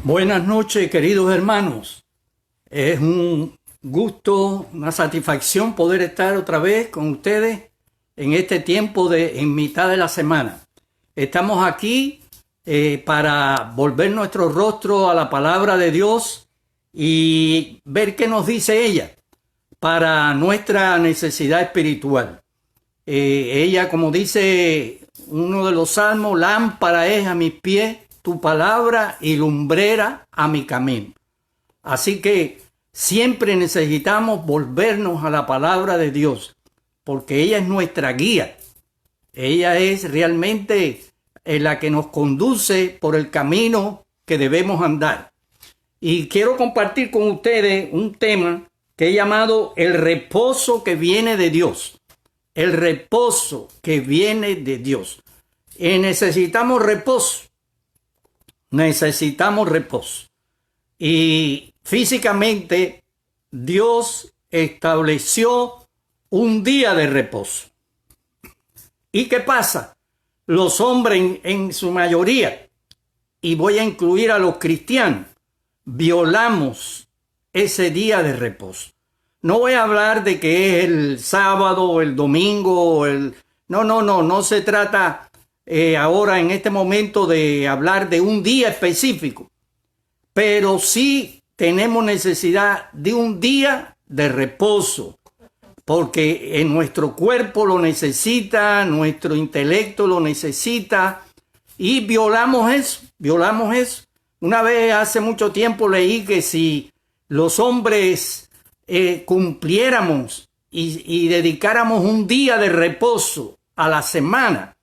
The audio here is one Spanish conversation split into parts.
Buenas noches, queridos hermanos. Es un gusto, una satisfacción poder estar otra vez con ustedes en este tiempo en mitad de la semana. Estamos aquí para volver nuestro rostro a la palabra de Dios y ver qué nos dice ella para nuestra necesidad espiritual. Ella, como dice uno de los salmos, lámpara es a mis pies tu palabra y lumbrera a mi camino. Así que siempre necesitamos volvernos a la palabra de Dios, porque ella es nuestra guía. Ella es realmente la que nos conduce por el camino que debemos andar. Y quiero compartir con ustedes un tema que he llamado el reposo que viene de Dios. El reposo que viene de Dios. Necesitamos reposo. Necesitamos reposo. Y físicamente Dios estableció un día de reposo. ¿Y qué pasa? Los hombres en su mayoría, y voy a incluir a los cristianos, violamos ese día de reposo. No voy a hablar de que es el sábado o el domingo. No se trata ahora en este momento de hablar de un día específico, pero sí tenemos necesidad de un día de reposo, porque en nuestro cuerpo lo necesita, nuestro intelecto lo necesita, y violamos eso. Una vez hace mucho tiempo leí que si los hombres cumpliéramos y dedicáramos un día de reposo a la semana,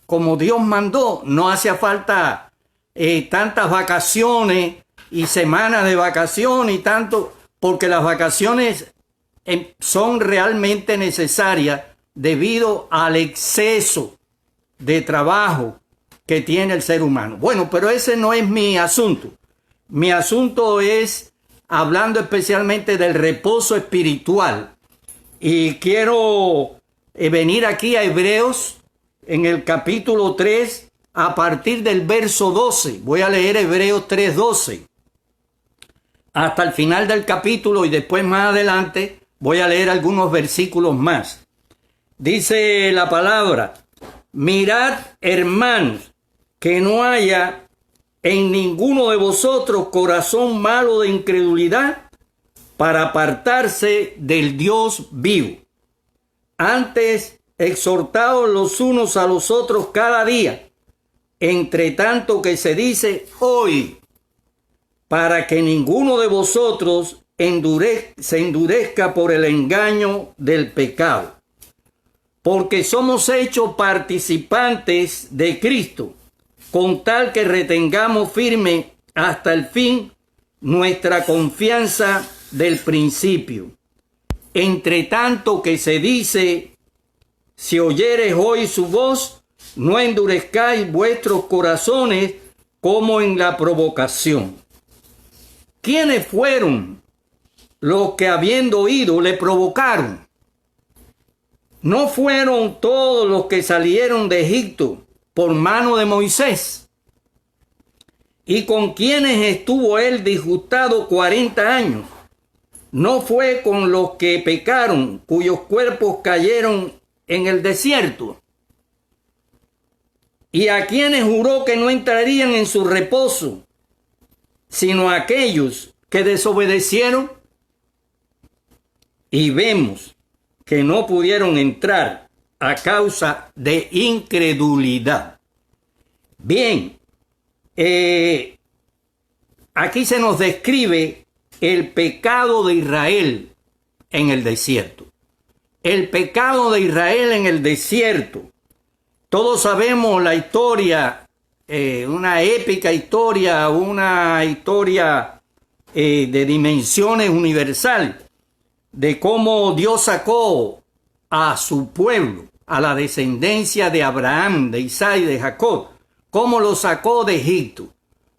como Dios mandó, no hacía falta tantas vacaciones y semanas de vacaciones y tanto, porque las vacaciones son realmente necesarias debido al exceso de trabajo que tiene el ser humano. Bueno, pero ese no es mi asunto. Mi asunto es hablando especialmente del reposo espiritual. Y quiero venir aquí a Hebreos en el capítulo 3 a partir del verso 12. Voy a leer Hebreos 3:12 hasta el final del capítulo y después más adelante voy a leer algunos versículos más. Dice la palabra: mirad, hermanos, que no haya en ninguno de vosotros corazón malo de incredulidad para apartarse del Dios vivo. Antes, exhortaos los unos a los otros cada día, entre tanto que se dice hoy, para que ninguno de vosotros se endurezca por el engaño del pecado. Porque somos hechos participantes de Cristo, con tal que retengamos firme hasta el fin nuestra confianza del principio. Entre tanto que se dice, si oyereis hoy su voz, no endurezcáis vuestros corazones como en la provocación. ¿Quiénes fueron los que habiendo oído le provocaron? ¿No fueron todos los que salieron de Egipto por mano de Moisés? ¿Y con quienes estuvo él disgustado 40 años? ¿No fue con los que pecaron, cuyos cuerpos cayeron en el desierto? ¿Y a quienes juró que no entrarían en su reposo, sino a aquellos que desobedecieron? Y vemos que no pudieron entrar a causa de incredulidad. Bien, aquí se nos describe el pecado de Israel en el desierto. El pecado de Israel en el desierto. Todos sabemos la historia, una épica historia, una historia de dimensiones universales, de cómo Dios sacó a su pueblo, a la descendencia de Abraham, de Isaac y de Jacob, cómo lo sacó de Egipto,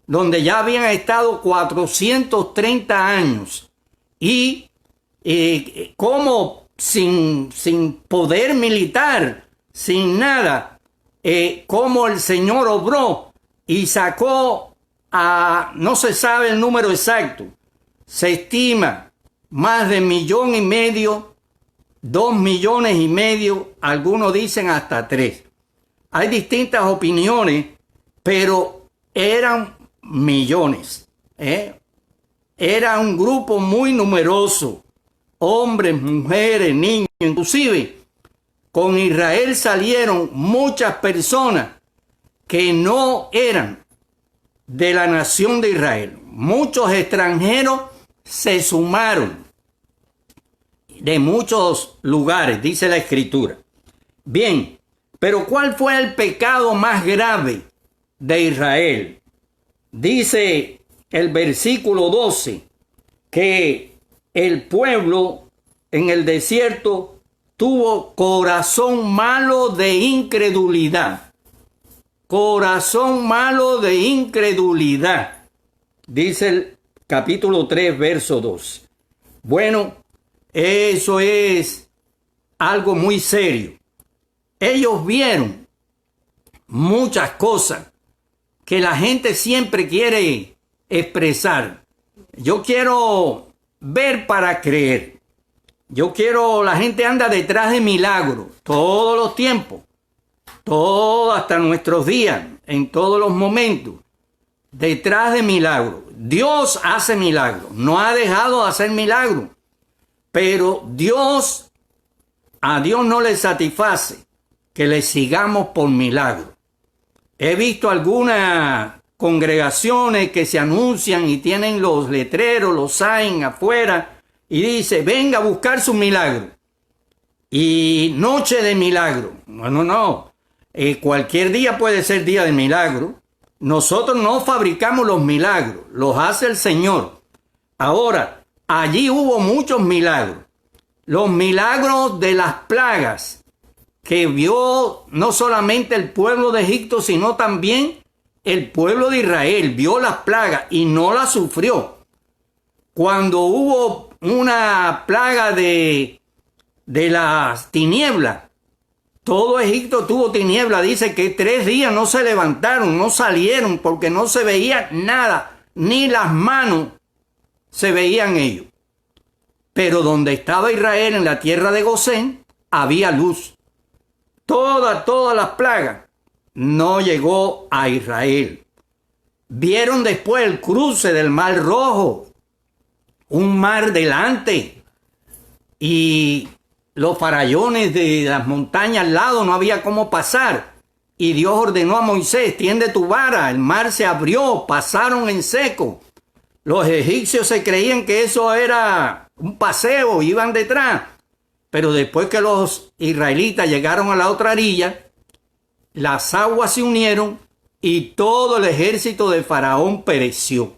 donde ya habían estado 430 años, y cómo sin poder militar, sin nada, cómo el Señor obró y sacó no se sabe el número exacto. Se estima más de 1,5 millones, 2,5 millones, algunos dicen hasta 3. Hay distintas opiniones, pero eran millones. Era un grupo muy numeroso, hombres, mujeres, niños, inclusive con Israel salieron muchas personas que no eran de la nación de Israel. Muchos extranjeros se sumaron de muchos lugares, dice la Escritura. Bien, pero ¿cuál fue el pecado más grave de Israel? Dice el versículo 12 que el pueblo en el desierto tuvo corazón malo de incredulidad. Corazón malo de incredulidad. Dice el capítulo 3, verso 2. Bueno, eso es algo muy serio. Ellos vieron muchas cosas que la gente siempre quiere expresar. Yo quiero ver para creer. La gente anda detrás de milagros todos los tiempos, todo hasta nuestros días, en todos los momentos, detrás de milagros. Dios hace milagros, no ha dejado de hacer milagros, pero a Dios no le satisface que le sigamos por milagros. He visto algunas congregaciones que se anuncian y tienen los letreros, los signs afuera, y dice, venga a buscar su milagro. Y noche de milagro. No. Cualquier día puede ser día de milagro. Nosotros no fabricamos los milagros, los hace el Señor. Ahora, allí hubo muchos milagros. Los milagros de las plagas que vio no solamente el pueblo de Egipto, sino también el pueblo de Israel. Vio las plagas y no las sufrió. Cuando hubo una plaga de las tinieblas, todo Egipto tuvo tiniebla. Dice que 3 días no se levantaron, no salieron, porque no se veía nada, ni las manos se veían ellos. Pero donde estaba Israel, en la tierra de Gosén, había luz. Todas las plagas no llegó a Israel. Vieron después el cruce del Mar Rojo, un mar delante, y los farallones de las montañas al lado, no había cómo pasar. Y Dios ordenó a Moisés, tiende tu vara. El mar se abrió, pasaron en seco. Los egipcios se creían que eso era un paseo, iban detrás. Pero después que los israelitas llegaron a la otra orilla, las aguas se unieron y todo el ejército de Faraón pereció.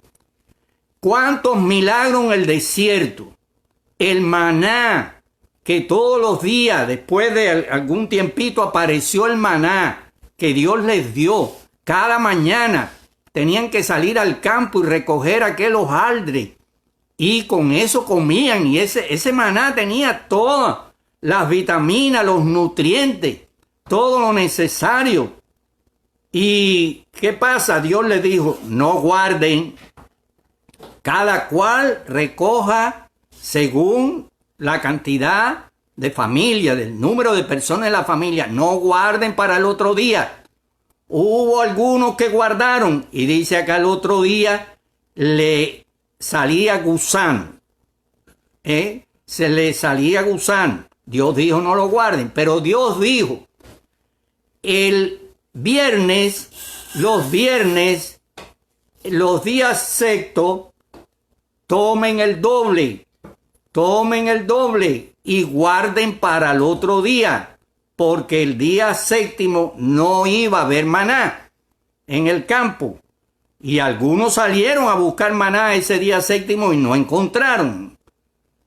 ¿Cuántos milagros en el desierto? El maná, que todos los días, después de algún tiempito, apareció el maná que Dios les dio. Cada mañana tenían que salir al campo y recoger aquel hojaldre. Y con eso comían. Y ese maná tenía todas las vitaminas, los nutrientes, todo lo necesario. ¿Y qué pasa? Dios les dijo, no guarden. Cada cual recoja según la cantidad de familia, del número de personas en la familia. No guarden para el otro día. Hubo algunos que guardaron y dice acá el otro día le salía gusano. Se le salía gusano. Dios dijo no lo guarden, pero Dios dijo el viernes, los días sextos, tomen el doble y guarden para el otro día, porque el día séptimo no iba a haber maná en el campo. Y algunos salieron a buscar maná ese día séptimo y no encontraron.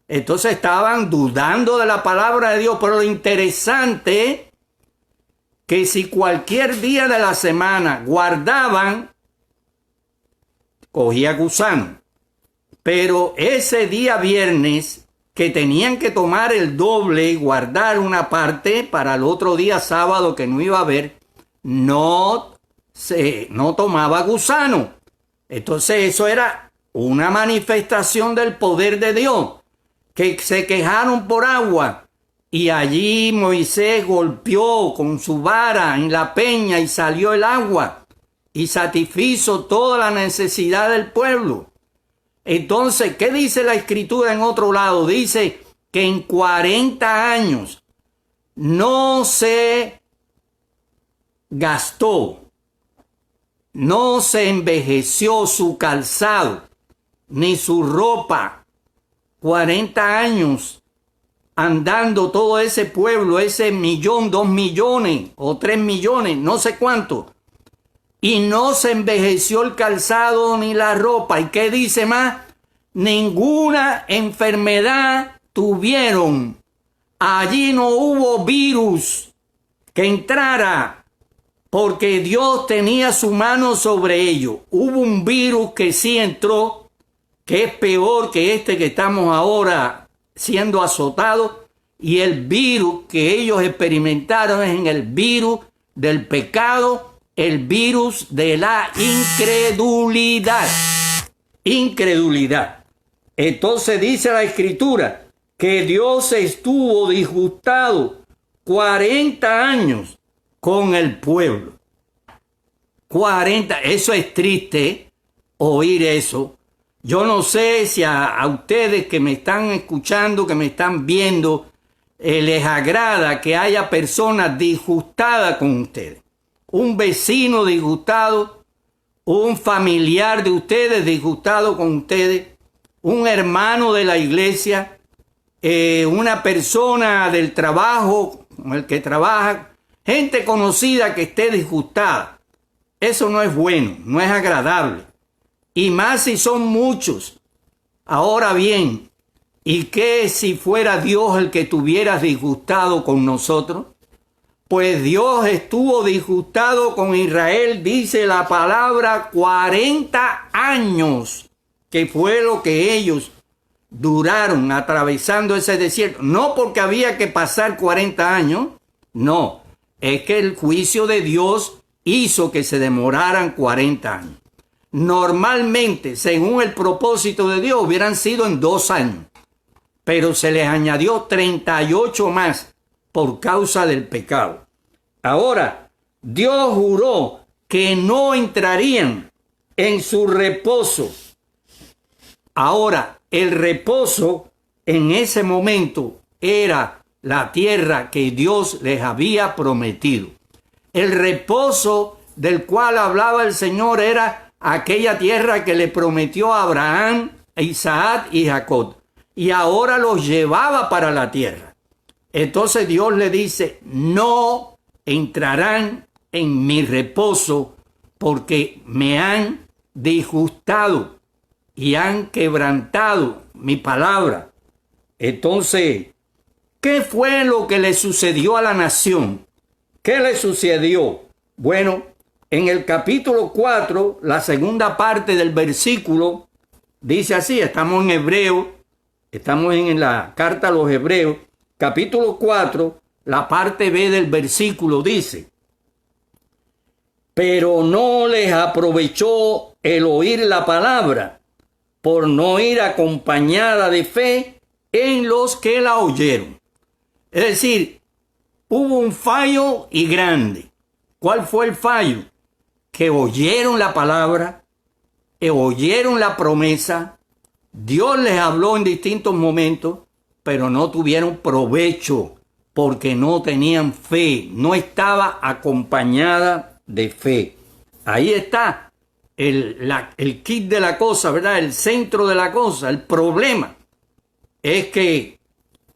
Entonces estaban dudando de la palabra de Dios. Pero lo interesante es que si cualquier día de la semana guardaban, cogía gusano. Pero ese día viernes que tenían que tomar el doble y guardar una parte para el otro día sábado que no iba a haber, no tomaba gusano. Entonces eso era una manifestación del poder de Dios, que se quejaron por agua y allí Moisés golpeó con su vara en la peña y salió el agua y satisfizo toda la necesidad del pueblo. Entonces, ¿qué dice la Escritura en otro lado? Dice que en 40 años no se gastó, no se envejeció su calzado, ni su ropa. 40 años andando todo ese pueblo, ese 1.000.000, 2.000.000 o 3.000.000, no sé cuánto. Y no se envejeció el calzado ni la ropa. ¿Y qué dice más? Ninguna enfermedad tuvieron. Allí no hubo virus que entrara, porque Dios tenía su mano sobre ellos. Hubo un virus que sí entró, que es peor que este que estamos ahora siendo azotados, y el virus que ellos experimentaron es en el virus del pecado, el virus de la incredulidad. Incredulidad. Entonces dice la Escritura que Dios estuvo disgustado 40 años con el pueblo. 40, eso es triste oír eso. Yo no sé si a ustedes que me están escuchando, que me están viendo, les agrada que haya personas disgustadas con ustedes. Un vecino disgustado, un familiar de ustedes disgustado con ustedes, un hermano de la iglesia, una persona del trabajo con el que trabaja, gente conocida que esté disgustada. Eso no es bueno, no es agradable. Y más si son muchos. Ahora bien, ¿y qué si fuera Dios el que estuviera disgustado con nosotros? Pues Dios estuvo disgustado con Israel, dice la palabra, 40 años, que fue lo que ellos duraron atravesando ese desierto. No porque había que pasar 40 años, no, es que el juicio de Dios hizo que se demoraran 40 años. Normalmente, según el propósito de Dios, hubieran sido en 2 años, pero se les añadió 38 más por causa del pecado. Ahora, Dios juró que no entrarían en su reposo. Ahora, el reposo en ese momento era la tierra que Dios les había prometido. El reposo del cual hablaba el Señor era aquella tierra que le prometió a Abraham, a Isaac y Jacob. Y ahora los llevaba para la tierra. Entonces Dios le dice, no entrarán en mi reposo porque me han disgustado y han quebrantado mi palabra. Entonces, ¿qué fue lo que le sucedió a la nación? ¿Qué le sucedió? Bueno, en el capítulo 4, la segunda parte del versículo, dice así, estamos en Hebreo, estamos en la carta a los Hebreos, capítulo 4, la parte B del versículo dice, pero no les aprovechó el oír la palabra, por no ir acompañada de fe en los que la oyeron. Es decir, hubo un fallo y grande. ¿Cuál fue el fallo? Que oyeron la palabra, oyeron la promesa, Dios les habló en distintos momentos, pero no tuvieron provecho porque no tenían fe, no estaba acompañada de fe. Ahí está el kit de la cosa, ¿verdad? El centro de la cosa, el problema es que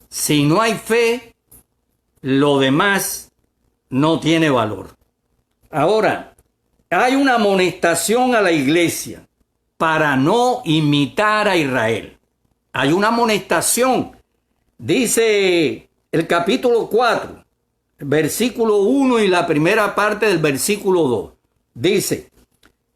si no hay fe, lo demás no tiene valor. Ahora, hay una amonestación a la iglesia para no imitar a Israel. Hay una amonestación. Dice el capítulo 4, versículo 1 y la primera parte del versículo 2. Dice,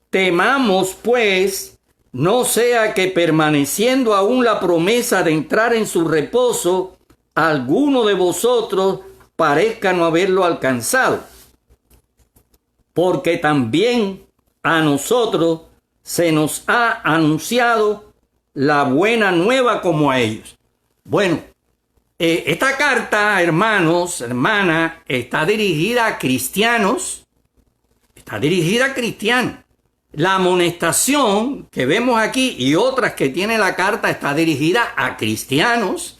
temamos pues, no sea que permaneciendo aún la promesa de entrar en su reposo, alguno de vosotros parezca no haberlo alcanzado. Porque también a nosotros se nos ha anunciado la buena nueva como a ellos. Bueno, esta carta, hermanos, hermanas, está dirigida a cristianos. Está dirigida a cristianos. La amonestación que vemos aquí y otras que tiene la carta está dirigida a cristianos.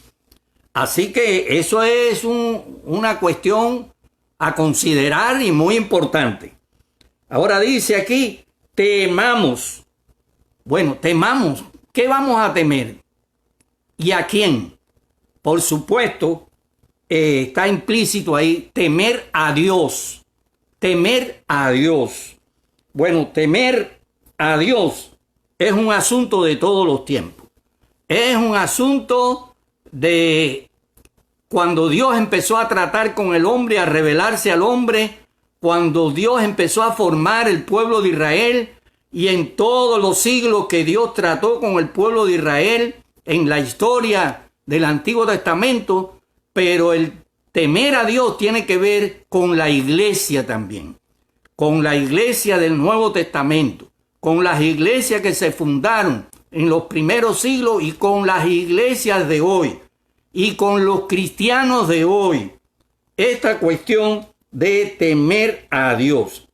Así que eso es una cuestión a considerar y muy importante. Ahora dice aquí, temamos. Bueno, temamos. ¿Qué vamos a temer? ¿Y a quién? Por supuesto, está implícito ahí, temer a Dios. Temer a Dios. Bueno, temer a Dios es un asunto de todos los tiempos. Es un asunto de cuando Dios empezó a tratar con el hombre, a revelarse al hombre, cuando Dios empezó a formar el pueblo de Israel y en todos los siglos que Dios trató con el pueblo de Israel en la historia del Antiguo Testamento, pero el temer a Dios tiene que ver con la iglesia también, con la iglesia del Nuevo Testamento, con las iglesias que se fundaron en los primeros siglos y con las iglesias de hoy y con los cristianos de hoy. Esta cuestión de temer a Dios.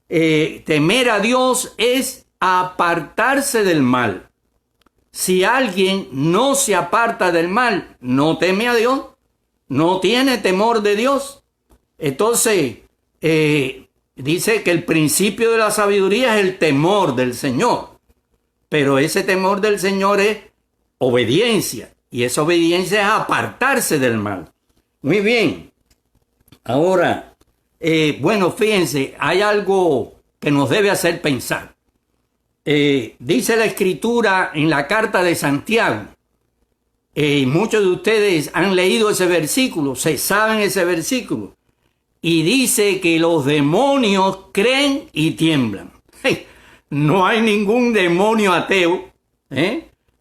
Temer a Dios es apartarse del mal. Si alguien no se aparta del mal, no teme a Dios, no tiene temor de Dios. Entonces, dice que el principio de la sabiduría es el temor del Señor. Pero ese temor del Señor es obediencia. Y esa obediencia es apartarse del mal. Muy bien. Ahora, bueno, fíjense, hay algo que nos debe hacer pensar. Dice la Escritura en la carta de Santiago, muchos de ustedes han leído ese versículo, se saben ese versículo, y dice que los demonios creen y tiemblan. No hay ningún demonio ateo,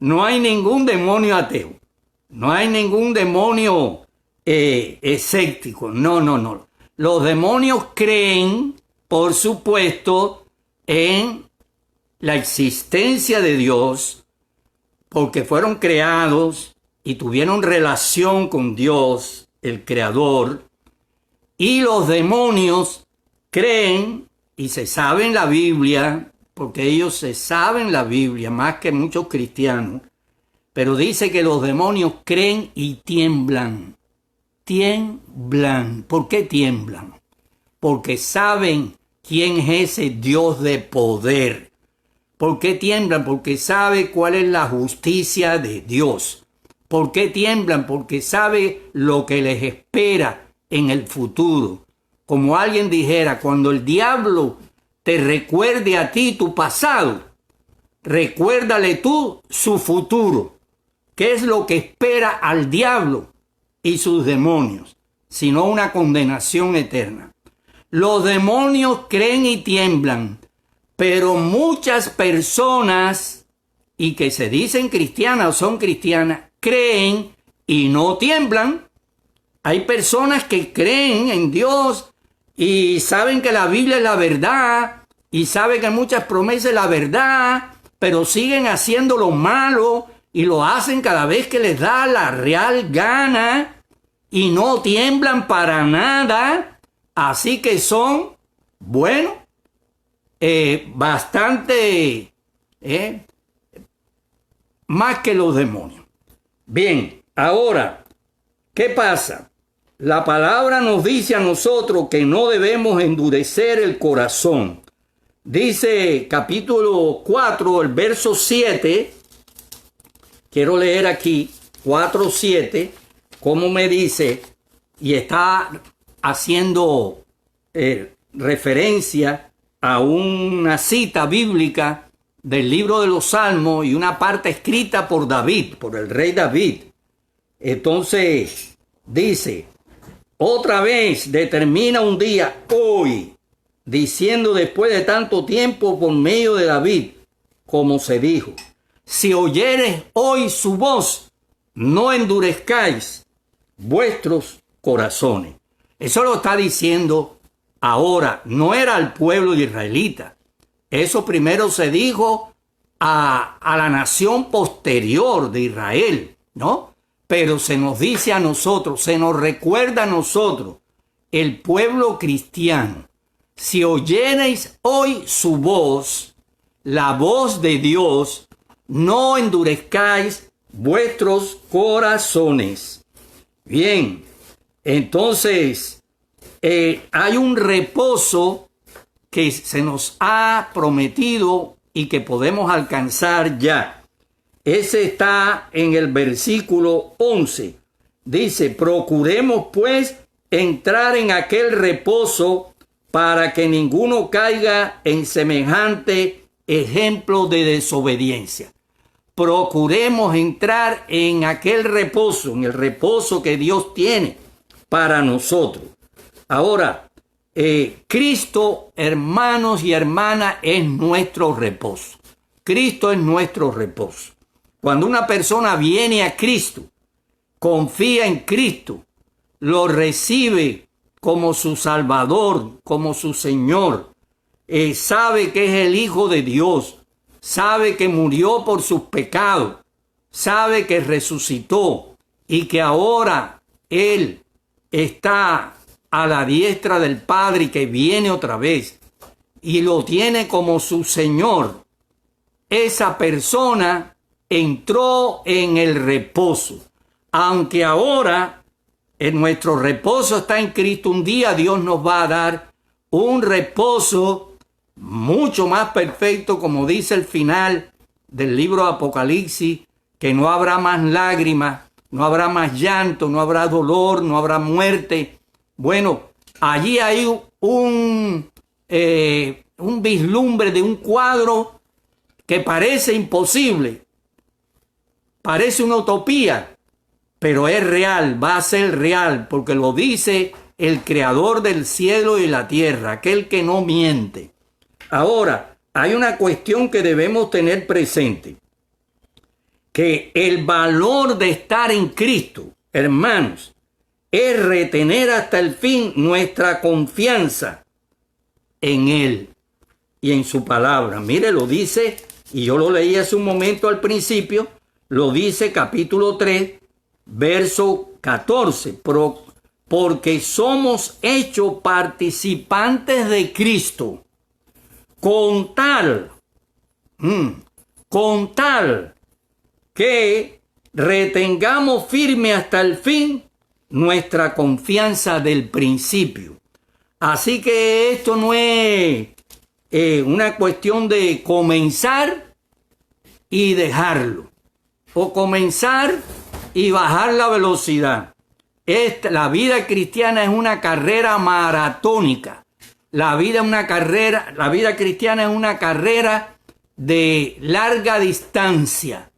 no hay ningún demonio ateo, no hay ningún demonio escéptico, no. Los demonios creen, por supuesto, en la existencia de Dios, porque fueron creados y tuvieron relación con Dios, el Creador, y los demonios creen y se saben la Biblia, porque ellos se saben la Biblia más que muchos cristianos, pero dice que los demonios creen y tiemblan. Tiemblan. ¿Por qué tiemblan? Porque saben quién es ese Dios de poder. ¿Por qué tiemblan? Porque sabe cuál es la justicia de Dios. ¿Por qué tiemblan? Porque sabe lo que les espera en el futuro. Como alguien dijera, cuando el diablo te recuerde a ti tu pasado, recuérdale tú su futuro. ¿Qué es lo que espera al diablo y sus demonios? Sino una condenación eterna. Los demonios creen y tiemblan, pero muchas personas, y que se dicen cristianas o son cristianas, creen y no tiemblan. Hay personas que creen en Dios y saben que la Biblia es la verdad y saben que muchas promesas es la verdad, pero siguen haciendo lo malo y lo hacen cada vez que les da la real gana y no tiemblan para nada. Así que son, bueno, bastante más que los demonios. Bien, ahora, ¿qué pasa? La palabra nos dice a nosotros que no debemos endurecer el corazón. Dice capítulo 4, el verso 7. Quiero leer aquí 4:7, como me dice, y está haciendo referencia a una cita bíblica del libro de los Salmos y una parte escrita por David, por el rey David. Entonces dice, otra vez determina un día hoy, diciendo después de tanto tiempo por medio de David, como se dijo, si oyeres hoy su voz, no endurezcáis vuestros corazones. Eso lo está diciendo ahora, no era al pueblo israelita. Eso primero se dijo a la nación posterior de Israel, ¿no? Pero se nos dice a nosotros, se nos recuerda a nosotros, el pueblo cristiano, si oyereis hoy su voz, la voz de Dios, no endurezcáis vuestros corazones. Bien, entonces hay un reposo que se nos ha prometido y que podemos alcanzar ya. Ese está en el versículo 11. Dice, procuremos pues entrar en aquel reposo para que ninguno caiga en semejante ejemplo de desobediencia. Procuremos entrar en aquel reposo, en el reposo que Dios tiene para nosotros. Ahora, Cristo, hermanos y hermanas, es nuestro reposo. Cristo es nuestro reposo. Cuando una persona viene a Cristo, confía en Cristo, lo recibe como su Salvador, como su Señor, sabe que es el Hijo de Dios, sabe que murió por sus pecados, sabe que resucitó y que ahora Él está a la diestra del Padre y que viene otra vez y lo tiene como su Señor. Esa persona entró en el reposo. Aunque ahora en nuestro reposo está en Cristo, un día Dios nos va a dar un reposo mucho más perfecto, como dice el final del libro de Apocalipsis, que no habrá más lágrimas, no habrá más llanto, no habrá dolor, no habrá muerte. Bueno, allí hay un vislumbre de un cuadro que parece imposible, parece una utopía, pero es real, va a ser real, porque lo dice el creador del cielo y la tierra, aquel que no miente. Ahora, hay una cuestión que debemos tener presente, que el valor de estar en Cristo, hermanos, es retener hasta el fin nuestra confianza en Él y en su palabra. Mire, lo dice, y yo lo leí hace un momento al principio, lo dice capítulo 3, verso 14, porque somos hechos participantes de Cristo, con tal que retengamos firme hasta el fin nuestra confianza del principio. Así que esto no es una cuestión de comenzar y dejarlo, o comenzar y bajar la velocidad. La vida cristiana es una carrera maratónica. La vida cristiana es una carrera de larga distancia.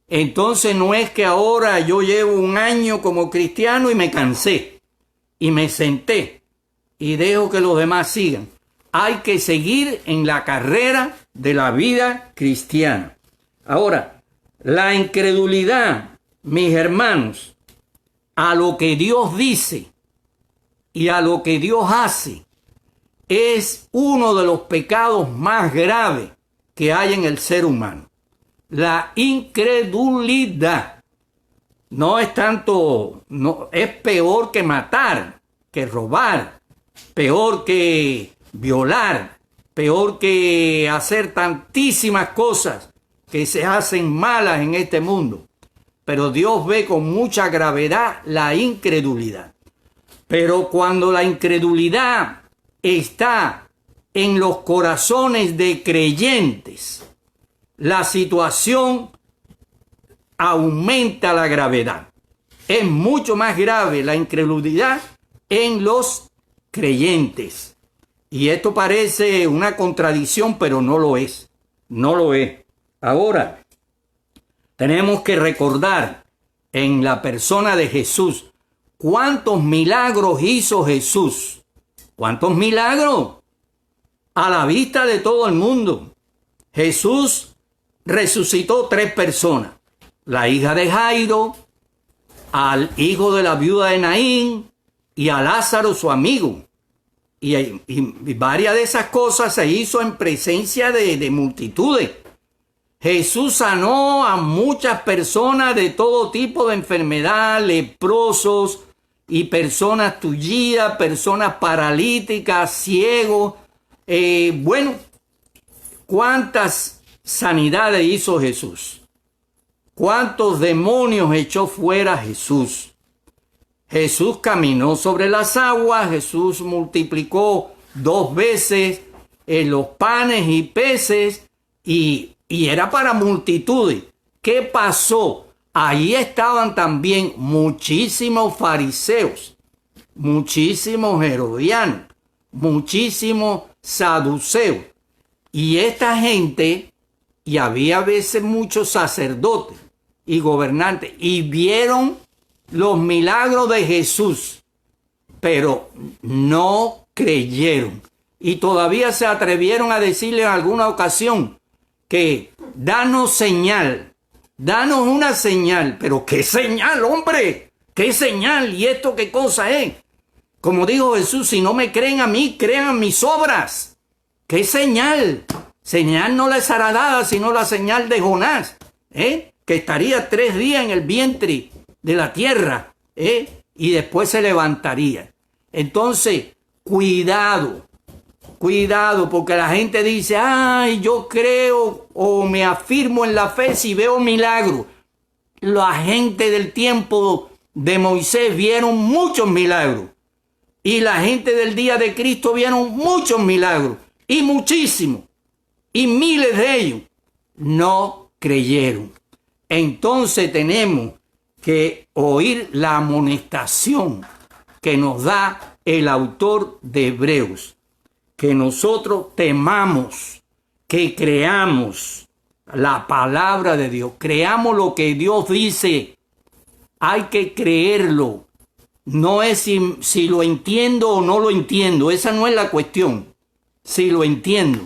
Entonces no es que ahora yo llevo un año como cristiano y me cansé y me senté y dejo que los demás sigan. Hay que seguir en la carrera de la vida cristiana. Ahora, la incredulidad, mis hermanos, a lo que Dios dice y a lo que Dios hace, es uno de los pecados más graves que hay en el ser humano. La incredulidad no es tanto, no, es peor que matar, que robar, peor que violar, peor que hacer tantísimas cosas que se hacen malas en este mundo. Pero Dios ve con mucha gravedad la incredulidad. Pero cuando la incredulidad está en los corazones de creyentes, la situación aumenta la gravedad. Es mucho más grave la incredulidad en los creyentes. Y esto parece una contradicción, pero no lo es. No lo es. Ahora, tenemos que recordar en la persona de Jesús cuántos milagros hizo Jesús. ¿Cuántos milagros? A la vista de todo el mundo. Jesús resucitó 3 personas. La hija de Jairo, al hijo de la viuda de Naín y a Lázaro, su amigo. Y varias de esas cosas se hizo en presencia de multitudes. Jesús sanó a muchas personas de todo tipo de enfermedad, leprosos y personas tullidas, personas paralíticas, ciegos. Bueno, ¿cuántas sanidades hizo Jesús? ¿Cuántos demonios echó fuera Jesús? Jesús caminó sobre las aguas, Jesús multiplicó 2 veces los panes y peces y era para multitudes. ¿Qué pasó? Ahí estaban también muchísimos fariseos, muchísimos herodianos, muchísimos saduceos. Y esta gente, y había a veces muchos sacerdotes y gobernantes, y vieron los milagros de Jesús, pero no creyeron. Y todavía se atrevieron a decirle en alguna ocasión que danos señal, danos una señal. Pero ¿qué señal, hombre? ¿Qué señal? ¿Y esto qué cosa es? Como dijo Jesús, si no me creen a mí, crean mis obras. ¿Qué señal? Señal no les será dada, sino la señal de Jonás, que estaría 3 días en el vientre de la tierra, y después se levantaría. Entonces, cuidado, porque la gente dice, ay, yo creo o me afirmo en la fe si veo milagros. La gente del tiempo de Moisés vieron muchos milagros, y la gente del día de Cristo vieron muchos milagros, y muchísimos, y miles de ellos no creyeron. Entonces tenemos que oír la amonestación que nos da el autor de Hebreos, que nosotros temamos, que creamos la palabra de Dios, creamos lo que Dios dice. Hay que creerlo. No es si lo entiendo o no lo entiendo, esa no es la cuestión. Si lo entiendo,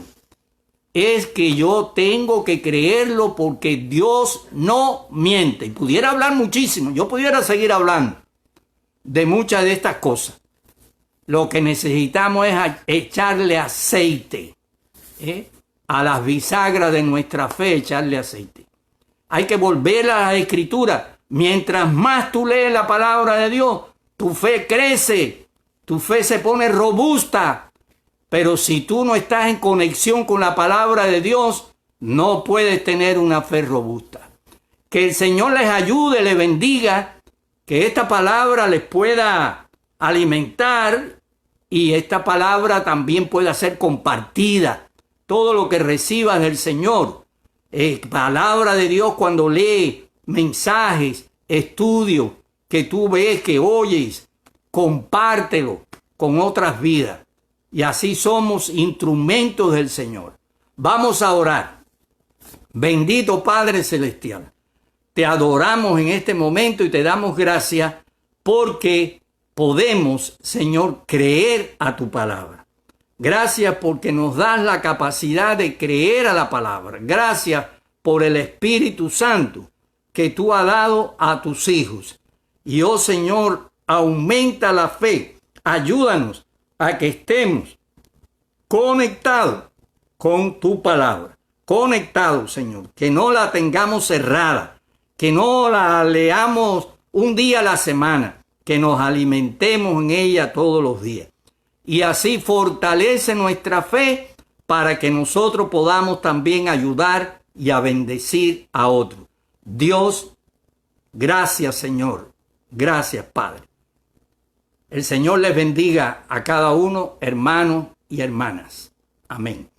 es que yo tengo que creerlo, porque Dios no miente. Y pudiera hablar muchísimo, yo pudiera seguir hablando de muchas de estas cosas. Lo que necesitamos es echarle aceite, a las bisagras de nuestra fe, echarle aceite. Hay que volver a la Escritura. Mientras más tú lees la palabra de Dios, tu fe crece, tu fe se pone robusta. Pero si tú no estás en conexión con la palabra de Dios, no puedes tener una fe robusta. Que el Señor les ayude, les bendiga, que esta palabra les pueda alimentar y esta palabra también pueda ser compartida. Todo lo que recibas del Señor, palabra de Dios, cuando lee mensajes, estudios que tú ves, que oyes, compártelo con otras vidas. Y así somos instrumentos del Señor. Vamos a orar. Bendito Padre Celestial, te adoramos en este momento y te damos gracias porque podemos, Señor, creer a tu palabra. Gracias porque nos das la capacidad de creer a la palabra. Gracias por el Espíritu Santo que tú has dado a tus hijos. Y, oh Señor, aumenta la fe. Ayúdanos a que estemos conectados con tu palabra. Conectados, Señor. Que no la tengamos cerrada. Que no la leamos un día a la semana. Que nos alimentemos en ella todos los días. Y así fortalece nuestra fe para que nosotros podamos también ayudar y a bendecir a otros. Dios, gracias, Señor. Gracias, Padre. El Señor les bendiga a cada uno, hermanos y hermanas. Amén.